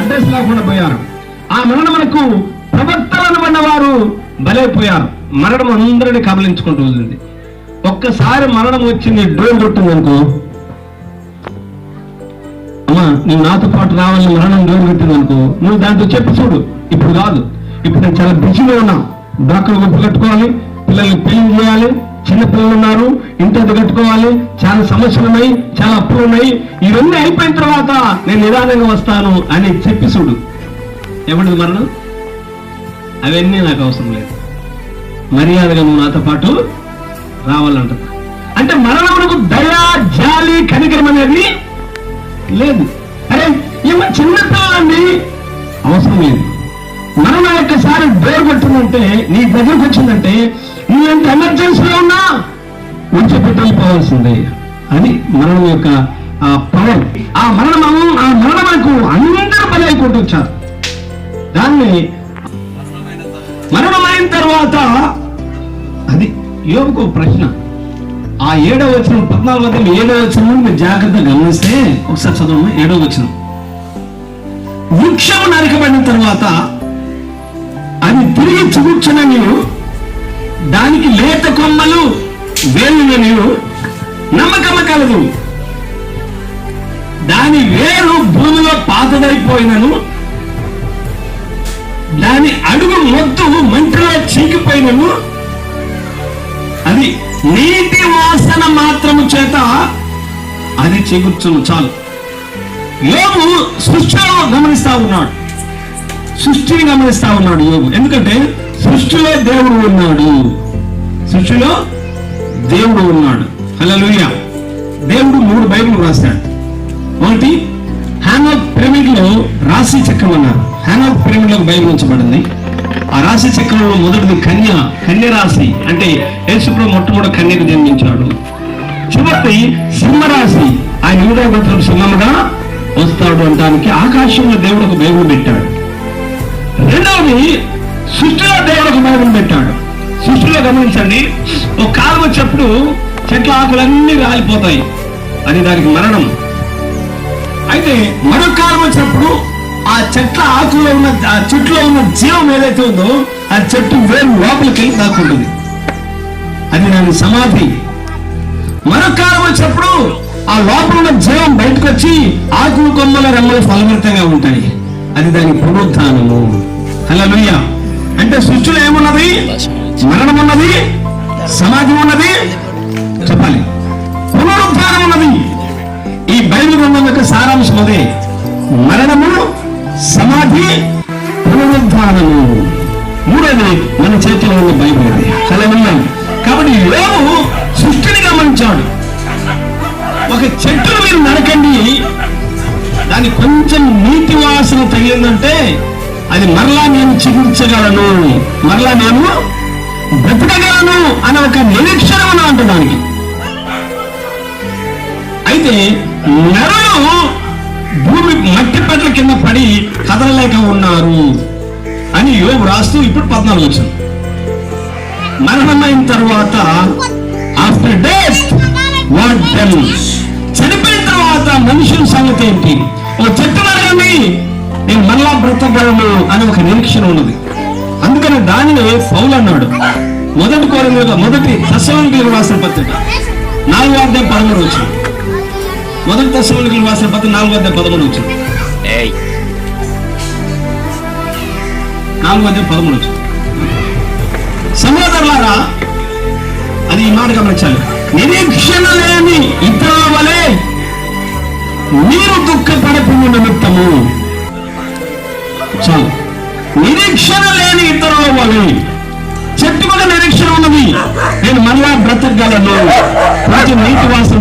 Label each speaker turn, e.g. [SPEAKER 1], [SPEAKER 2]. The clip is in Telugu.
[SPEAKER 1] అడ్రస్ లేకుండా పోయారు. ఆ మరణమునకు ప్రవక్తలను వారు బలైపోయారు. మరణం అందరినీ కబలించుకుంటూ వస్తుంది. ఒక్కసారి మరణం వచ్చింది, డోర్ కొట్టింది అనుకో, అమ్మా నువ్వు నాతో పాటు రావాలని మరణం డోర్ కొట్టింది అనుకో, నువ్వు దాంతో చెప్పి చూడు, ఇప్పుడు కాదు, ఇప్పుడు నేను చాలా బిజీగా ఉన్నా, డాక్టర్ గుంపు కట్టుకోవాలి, పిల్లల్ని పెళ్లి చేయాలి, చిన్న పిల్లలు ఉన్నారు, ఇంటి కట్టుకోవాలి, చాలా సమస్యలు ఉన్నాయి, చాలా అప్పులు ఉన్నాయి, ఇవన్నీ అయిపోయిన తర్వాత నేను నిదానంగా వస్తాను అని చెప్పి చూడు. ఎవరిది మరణం? అవన్నీ నాకు అవసరం లేదు, మర్యాదగా నువ్వు నాతో పాటు రావాలంట. అంటే మరణమునకు దయా, జాలి, కనికరం అనేది లేదు. అరే ఏమో చిన్న పిల్లలండి, అవసరం లేదు. మరణం ఒక్కసారి డోర్ కొట్టిందంటే, నీ దగ్గరకు వచ్చిందంటే, నువ్వెంత ఎమర్జెన్సీలో ఉన్నా విడిచిపెట్టాలి పోవాల్సిందే. అది మరణం యొక్క పవర్. ఆ మరణమునకు అందరూ బలి అయిపోతూ వచ్చారు. దాన్ని మరణమైన తర్వాత అది యోబుకు ప్రశ్న. ఆ 7వ వచనం 14 7వ వచనం మీరు జాగ్రత్తగా గమనిస్తే ఒకసారి చదవమ్మా. 7వ వచనం, వృక్షము నరకబడిన తర్వాత అది తిరిగి చిగుర్చున నీవు, దానికి లేత కొమ్మలు వేలున నీవు నమ్మకమ కలదు, దాని వేరు భూమిలో పాతదైపోయినను, దాని అడుగు మొత్తు మంటలో చీకిపోయినను, అది నీటి వాసన మాత్రము చేత అది చిగుర్చును. చాలు. యోబు సృష్టిలో గమనిస్తా ఉన్నాడు, సృష్టిని గమనిస్తా ఉన్నాడు యోబు. ఎందుకంటే సృష్టిలో దేవుడు ఉన్నాడు, సృష్టిలో దేవుడు ఉన్నాడు. హల్లెలూయా. దేవుడు 3 బైబిల్ రాస్తాడు. ఒకటి హ్యానోక్ పిరమిడ్ లో రాశి చక్రం అన్నారు. హ్యానోక్ పిరమిడ్ లో బైబిల్ ఉంచబడింది. ఆ రాశి చక్రంలో మొదటిది కన్య రాశి, అంటే యేసుప్రభు మొట్టమొదటి కన్యకు జన్మించాడు. చివరి సింహరాశి, ఆయన యూదా గోత్రం సింహముగా వస్తాడు అనడానికి ఆకాశంలో దేవుడు ఒక బైబిల్ పెట్టాడు. రెండవది సృష్టిలో దేవుడు ఒక బైబిల్ పెట్టాడు. సృష్టిలో గమనించండి, ఒక కాలం వచ్చేప్పుడు చెట్ల ఆకులన్నీ రాలిపోతాయి, అది దానికి మరణం. అయితే మరొక కాలం వచ్చినప్పుడు ఆ చెట్ల ఆకులో ఉన్న, ఆ చెట్టులో ఉన్న జీవం ఏదైతే ఉందో ఆ చెట్టు వేరు లోపలికి వెళ్ళి దాక్కుంటుంది, అది దాని సమాధి. మరొక కాలం వచ్చినప్పుడు ఆ లోపల ఉన్న జీవం బయటకు వచ్చి ఆకులు, కొమ్మల, రెమ్మలు ఫలభరితంగా ఉంటాయి, అది దాని పునరుద్ధానము. హల్లెలూయా. అంటే సృష్టిలో ఏమున్నది? మరణం ఉన్నది, సమాధి ఉన్నది, చెప్పాలి, పునరుద్ధానం ఉన్నది. ఈ బైబిల్ గ్రంథం యొక్క సారాంశం అదే, మరణము, సమాధి, పునరుద్ధానము. మూడోది మన చేతిలో ఉన్న బైబిల్. హల్లెలూయా. కాబట్టి యోబు సృష్టిని గమనించాడు. ఒక చెట్టును మీరు నరకండి, దాని కొంచెం నీటి వాసన తగిలిందంటే అది మరలా నేను చికిత్సగలను, మరలా నేను బ్రతకగలను అనే ఒక నిరీక్షణ ఉన్న దానికి. అయితే నరులు భూమి మట్టి పెట్ల కింద పడి కదలలేక ఉన్నారు అని యోబు రాస్తూ ఇప్పుడు 14 వచ్చింది. మరణమైన తర్వాత ఆఫ్టర్ డెత్ వాట్ దెన్, చనిపోయిన తర్వాత మనుషుల సంగతి ఏంటి? ఒక చెట్టు నరకండి, నేను మరలా బ్రతకగలను అని ఒక నిరీక్షణ ఉన్నది. అందుకని దానిని పౌలు అన్నాడు. మొదటి తెస్సలోనికీయులకు రాసిన పత్రిక 4వ అధ్యాయం 13 వచ్చింది. మొదటి తెస్సలోనికీయులకు రాసిన పత్రిక 4వ అధ్యాయం 13 వచ్చింది. 4వ అధ్యాయం 13 వచ్చింది. సహోదరులారా, అది ఈ మాట గమనించాలి, నిరీక్షణ లేని ఇతరుల వలె మీరు దుఃఖపడకుండా నిమిత్తము. చాలు. నిరీక్షణ లేని ఇతరుల వలె, చెట్టు కూడా నిరీక్షణ ఉన్నది, నేను మళ్ళా బ్రతకగలను, నీటి వాసన